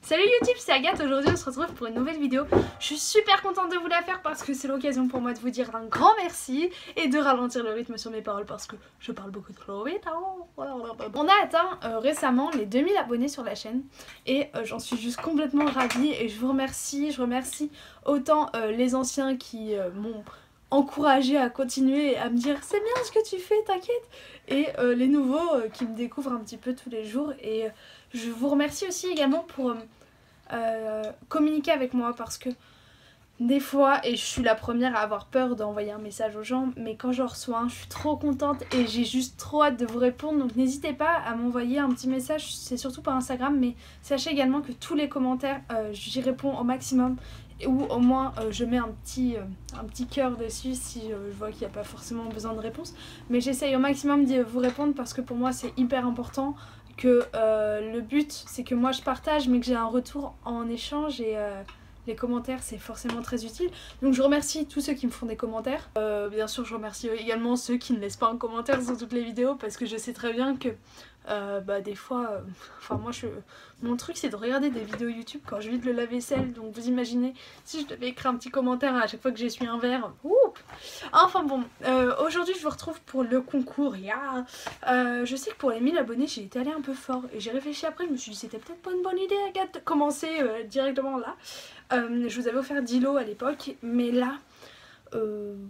Salut YouTube, c'est Agathe. Aujourd'hui on se retrouve pour une nouvelle vidéo. Je suis super contente de vous la faire parce que c'est l'occasion pour moi de vous dire un grand merci et de ralentir le rythme sur mes paroles parce que je parle beaucoup trop vite. On a atteint récemment les 2000 abonnés sur la chaîne et j'en suis juste complètement ravie et je remercie autant les anciens qui m'ont encouragé à continuer et à me dire c'est bien ce que tu fais, t'inquiète, et les nouveaux qui me découvrent un petit peu tous les jours. Et je vous remercie aussi également pour communiquer avec moi parce que des fois, et je suis la première à avoir peur d'envoyer un message aux gens, mais quand j'en reçois un, je suis trop contente et j'ai juste trop hâte de vous répondre. Donc n'hésitez pas à m'envoyer un petit message, c'est surtout par Instagram, mais sachez également que tous les commentaires, j'y réponds au maximum. Ou au moins je mets un petit cœur dessus si je vois qu'il n'y a pas forcément besoin de réponse. Mais j'essaye au maximum de vous répondre parce que pour moi c'est hyper important que le but c'est que moi je partage mais que j'ai un retour en échange et les commentaires c'est forcément très utile. Donc je remercie tous ceux qui me font des commentaires. Bien sûr je remercie également ceux qui ne laissent pas un commentaire sur toutes les vidéos parce que je sais très bien que des fois, enfin moi mon truc c'est de regarder des vidéos YouTube quand je vide le lave-vaisselle, donc vous imaginez si je devais écrire un petit commentaire à chaque fois que j'essuie un verre. Ouh. Enfin bon, aujourd'hui je vous retrouve pour le concours. Je sais que pour les 1000 abonnés j'ai été allée un peu fort et j'ai réfléchi après, je me suis dit c'était peut-être pas une bonne idée Agathe de commencer directement là. Je vous avais offert 10 lots à l'époque, mais là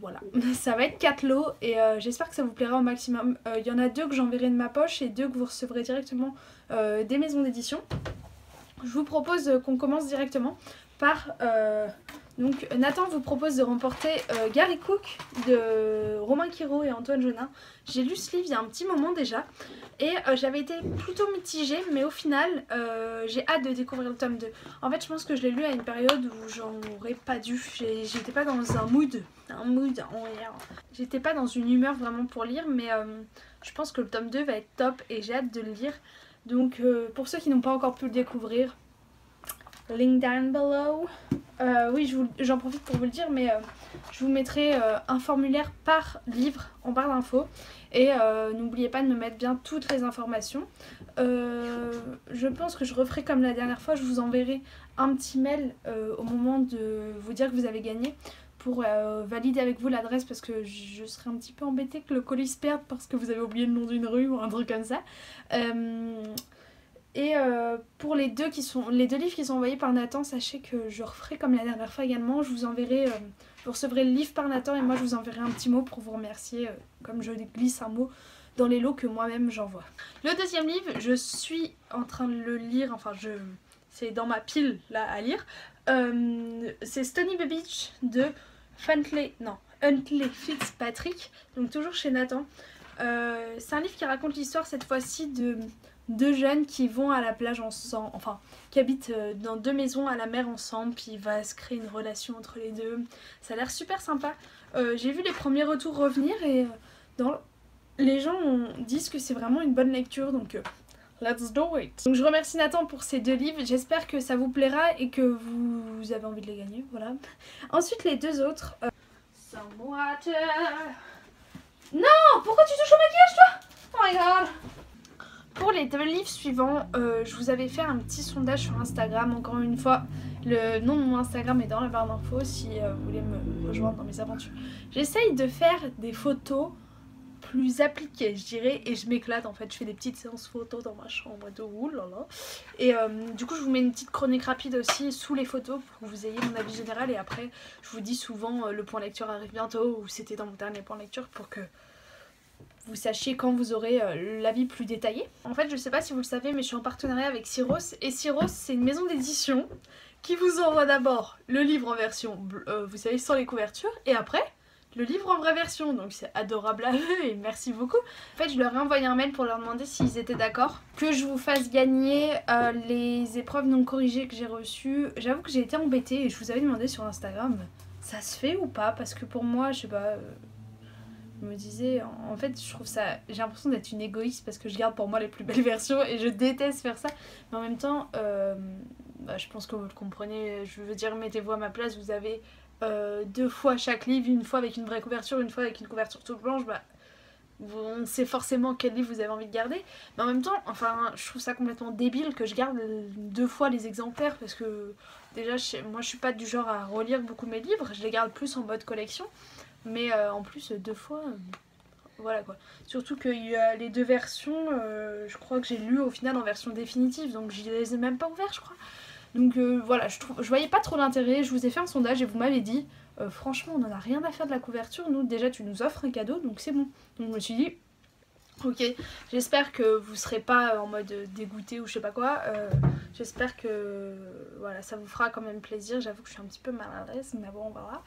voilà, ça va être 4 lots et j'espère que ça vous plaira au maximum. Il y en a 2 que j'enverrai de ma poche et 2 que vous recevrez directement des maisons d'édition. Je vous propose qu'on commence directement par... donc Nathan vous propose de remporter Gary Cook de Romain Quiro et Antoine Jeunin. J'ai lu ce livre il y a un petit moment déjà et j'avais été plutôt mitigée, mais au final j'ai hâte de découvrir le tome 2. En fait je pense que je l'ai lu à une période où j'en aurais pas dû, j'étais pas dans un mood, j'étais pas dans une humeur vraiment pour lire, mais je pense que le tome 2 va être top et j'ai hâte de le lire. Donc pour ceux qui n'ont pas encore pu le découvrir, link down below. Oui, j'en profite pour vous le dire, mais je vous mettrai un formulaire par livre en barre d'infos. Et n'oubliez pas de me mettre bien toutes les informations. Je pense que je referai comme la dernière fois, je vous enverrai un petit mail au moment de vous dire que vous avez gagné pour valider avec vous l'adresse parce que je serais un petit peu embêtée que le colis se perde parce que vous avez oublié le nom d'une rue ou un truc comme ça. Et pour les deux livres qui sont envoyés par Nathan, sachez que je referai comme la dernière fois également. Je vous enverrai, vous recevrez le livre par Nathan et moi je vous enverrai un petit mot pour vous remercier, comme je glisse un mot dans les lots que moi-même j'envoie. Le deuxième livre, je suis en train de le lire, enfin c'est dans ma pile là à lire. C'est Stony Beach de Huntley Fitzpatrick, donc toujours chez Nathan. C'est un livre qui raconte l'histoire cette fois-ci de deux jeunes qui vont à la plage ensemble, enfin qui habitent dans 2 maisons à la mer ensemble, puis il va se créer une relation entre les deux. Ça a l'air super sympa. J'ai vu les premiers retours revenir et les gens disent que c'est vraiment une bonne lecture, donc let's do it. Donc je remercie Nathan pour ces 2 livres, j'espère que ça vous plaira et que vous avez envie de les gagner, voilà. Ensuite les 2 autres... Some water... Non, pourquoi tu touches au maquillage toi? Oh my god. Pour les 2 livres suivants, je vous avais fait un petit sondage sur Instagram. Encore une fois, le nom de mon Instagram est dans la barre d'infos si vous voulez me rejoindre dans mes aventures. J'essaye de faire des photos plus appliquées, je dirais, et je m'éclate en fait. Je fais des petites séances photos dans ma chambre et tout, oulala. Et du coup, je vous mets une petite chronique rapide aussi sous les photos pour que vous ayez mon avis général. Et après, je vous dis souvent le point lecture arrive bientôt ou c'était dans mon dernier point lecture pour que vous sachiez quand vous aurez l'avis plus détaillé. En fait, je sais pas si vous le savez, mais je suis en partenariat avec Syros. Et Syros, c'est une maison d'édition qui vous envoie d'abord le livre en version, vous savez, sans les couvertures. Et après, le livre en vraie version. Donc c'est adorable à eux et merci beaucoup. En fait, je leur ai envoyé un mail pour leur demander s'ils étaient d'accord que je vous fasse gagner les épreuves non corrigées que j'ai reçues. J'avoue que j'ai été embêtée et je vous avais demandé sur Instagram, ça se fait ou pas? Parce que pour moi, je sais pas... Je me disais, en fait je trouve ça, j'ai l'impression d'être une égoïste parce que je garde pour moi les plus belles versions et je déteste faire ça, mais en même temps je pense que vous le comprenez, je veux dire, mettez-vous à ma place, vous avez 2 fois chaque livre, une fois avec une vraie couverture, une fois avec une couverture toute blanche, on sait forcément quel livre vous avez envie de garder, mais en même temps, enfin, je trouve ça complètement débile que je garde 2 fois les exemplaires, parce que déjà, moi je suis pas du genre à relire beaucoup mes livres, je les garde plus en mode collection, mais en plus 2 fois, voilà quoi. Surtout qu'il y a les 2 versions, je crois que j'ai lu au final en version définitive, donc je les ai même pas ouverts je crois. Donc voilà, je voyais pas trop l'intérêt, je vous ai fait un sondage et vous m'avez dit... franchement on en a rien à faire de la couverture, nous déjà tu nous offres un cadeau donc c'est bon. Donc je me suis dit ok, j'espère que vous serez pas en mode dégoûté ou je sais pas quoi, j'espère que voilà ça vous fera quand même plaisir. J'avoue que je suis un petit peu mal à l'aise mais bon voilà.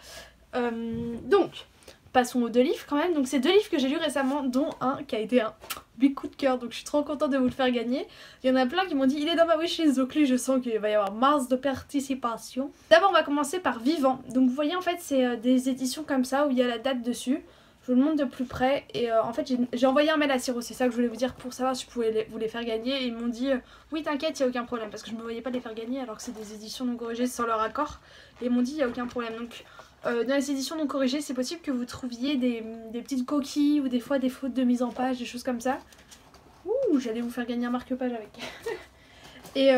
Donc passons aux 2 livres quand même. Donc c'est 2 livres que j'ai lus récemment, dont un qui a été un big coup de cœur, donc je suis trop contente de vous le faire gagner. Il y en a plein qui m'ont dit il est dans ma wishlist, donc lui je sens qu'il va y avoir masse de participation. D'abord on va commencer par Vivant. Donc vous voyez en fait c'est des éditions comme ça où il y a la date dessus. Je vous le montre de plus près et en fait j'ai envoyé un mail à Siro, c'est ça que je voulais vous dire pour savoir si je pouvais vous les faire gagner. Et ils m'ont dit oui t'inquiète, il n'y a aucun problème, parce que je ne me voyais pas les faire gagner alors que c'est des éditions non corrigées sans leur accord. Et ils m'ont dit il n'y a aucun problème. Donc dans les éditions non corrigées, c'est possible que vous trouviez des petites coquilles ou des fois des fautes de mise en page, des choses comme ça. Ouh, j'allais vous faire gagner un marque-page avec. Et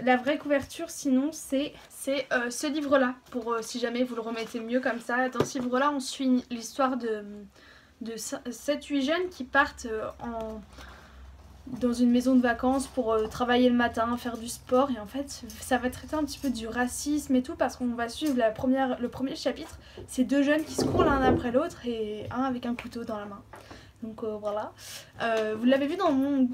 la vraie couverture, sinon, c'est ce livre-là, pour si jamais vous le remettez mieux comme ça. Dans ce livre-là, on suit l'histoire de 7-8 jeunes qui partent dans une maison de vacances pour travailler le matin, faire du sport. Et en fait ça va traiter un petit peu du racisme et tout, parce qu'on va suivre le premier chapitre. C'est 2 jeunes qui se courent l'un après l'autre et un avec un couteau dans la main. Donc voilà, vous l'avez vu dans mon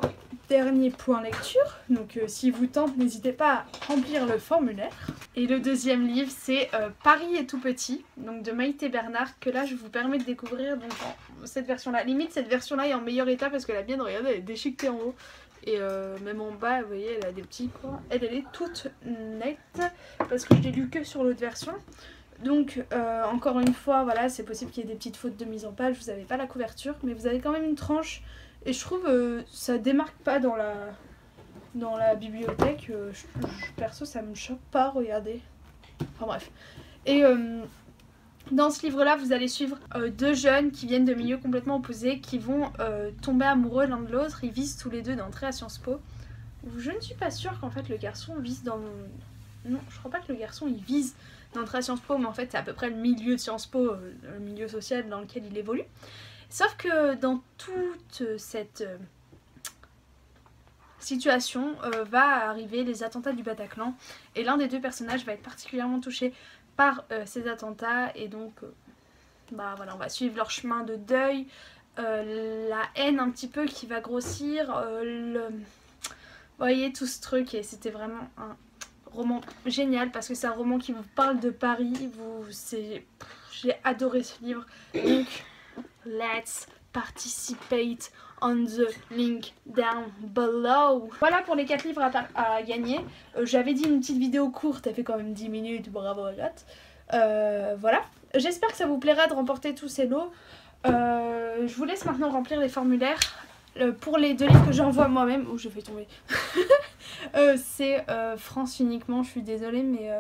dernier point lecture, donc si vous tente n'hésitez pas à remplir le formulaire. Et le deuxième livre c'est Paris est tout petit, donc de Maïté Bernard, que là je vous permets de découvrir donc cette version là. Limite cette version là est en meilleur état parce que la mienne, regardez, elle est déchiquetée en haut. Et même en bas vous voyez elle a des petits coins, elle est toute nette parce que je l'ai lu que sur l'autre version. Donc encore une fois voilà, c'est possible qu'il y ait des petites fautes de mise en page, vous n'avez pas la couverture mais vous avez quand même une tranche et je trouve ça démarque pas dans la bibliothèque. Perso ça me choque pas, regardez, enfin bref. Et dans ce livre là vous allez suivre 2 jeunes qui viennent de milieux complètement opposés, qui vont tomber amoureux l'un de l'autre. Ils visent tous les 2 d'entrer à Sciences Po. Je ne suis pas sûre qu'en fait le garçon vise dans... Non, je crois pas que le garçon il vise d'entrer à Sciences Po, mais en fait c'est à peu près le milieu de Sciences Po, le milieu social dans lequel il évolue. Sauf que dans toute cette situation va arriver les attentats du Bataclan, et l'un des 2 personnages va être particulièrement touché par ces attentats, et donc bah voilà, on va suivre leur chemin de deuil, la haine un petit peu qui va grossir, vous voyez tout ce truc. Et c'était vraiment un roman génial parce que c'est un roman qui vous parle de Paris. J'ai adoré ce livre, donc let's participate on the link down below. Voilà pour les 4 livres à gagner. J'avais dit une petite vidéo courte, elle fait quand même 10 minutes, bravo Agathe. Voilà, j'espère que ça vous plaira de remporter tous ces lots. Je vous laisse maintenant remplir les formulaires. Pour les 2 livres que j'envoie moi-même, oh je vais tomber, c'est France uniquement, je suis désolée mais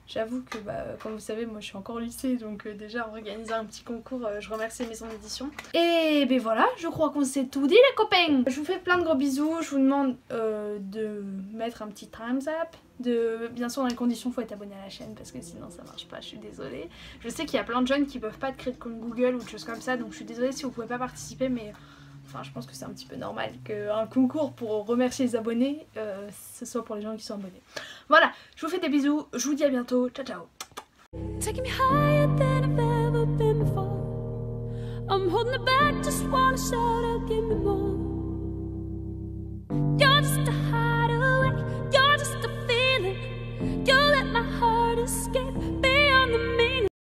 j'avoue que comme vous savez moi je suis encore au lycée, donc déjà en organisant un petit concours je remercie Maison d'édition. Et ben voilà, je crois qu'on s'est tout dit les copains. Je vous fais plein de gros bisous, je vous demande de mettre un petit thumbs up. Bien sûr dans les conditions il faut être abonné à la chaîne parce que sinon ça marche pas, je suis désolée. Je sais qu'il y a plein de jeunes qui peuvent pas créer de compte Google ou de choses comme ça, donc je suis désolée si vous pouvez pas participer, mais enfin je pense que c'est un petit peu normal qu'un concours pour remercier les abonnés ce soit pour les gens qui sont abonnés. Voilà, je vous fais des bisous, je vous dis à bientôt, ciao ciao. Taking me higher than I've ever been before. I'm holding it back, just wanna shout out, give me